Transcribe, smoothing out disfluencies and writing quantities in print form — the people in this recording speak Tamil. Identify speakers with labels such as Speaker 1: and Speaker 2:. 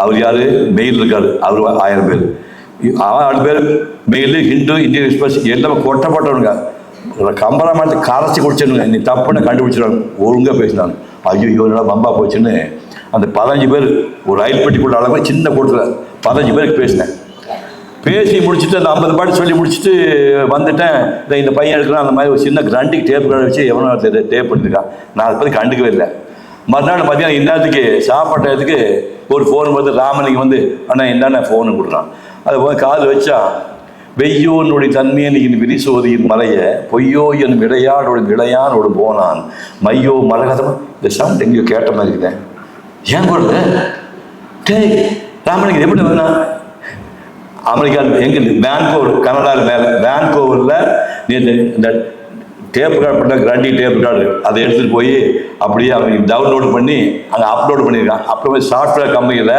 Speaker 1: அவர் யார் மெயில் இருக்காரு, அவர் 1000 பேர், 6 பேர் மெயில், ஹிந்து, இந்தியன் எக்ஸ்பிரஸ் எல்லாமே கொட்டப்பட்டவனுங்க. கம்பராமாயணத்தை கரைச்சி குடிச்சிருங்க, நீ தப்புன்னு கண்டுபிடிச்சிருவாங்க. ஒழுங்காக பேசினாங்க. ஐயோ இவனால பம்பா போச்சுன்னு அந்த 15 பேர் ஒரு ரயில் பெட்டிக்குள்ள அளவு சின்ன கூட்டத்தில் 15 பேருக்கு பேசினேன். பேசி முடிச்சுட்டு அந்த 50 பாட்டு சொல்லி முடிச்சுட்டு வந்துட்டேன். இந்த பையன் எடுக்கலாம் அந்த மாதிரி ஒரு சின்ன கிரண்டிக்கு டேப் கார்டு வச்சு எவனோ டேப் எடுத்துருக்கான். நான் அதை பற்றி கண்டுக்கவே இல்லை. மறுநாள் மத்தியானம் இந்நேரத்துக்கு சாப்பாட்டத்துக்கு ஒரு ஃபோன் வந்து ராமனுக்கு வந்து அண்ணா என்னென்ன ஃபோனு கொடுறான். அதை போய் காது வச்சா, வெய்யோனுடைய தன்மையை நீ விரிசோதியின் மலைய பொய்யோ என் விளையாடோட விளையானோடு போனான் மையோ மரகதம். இந்த சவுண்ட் எங்கேயோ கேட்ட மாதிரி இருக்குதேன், ஏன் போடுறது டே ராமனுக்கு எப்படி வேணா அமெரிக்கா எங்க வேன்கோவர், கனடாவில் மேலே வேன்கோவரில் நீ இந்த டேப் கார்டு பண்ண கிராண்டி டேப் கார்டு அதை எடுத்துகிட்டு போய் அப்படியே அவங்க டவுன்லோடு பண்ணி அங்கே அப்லோடு பண்ணியிருக்கான். அப்புறமே சாஃப்ட்வேர் கம்பெனியில்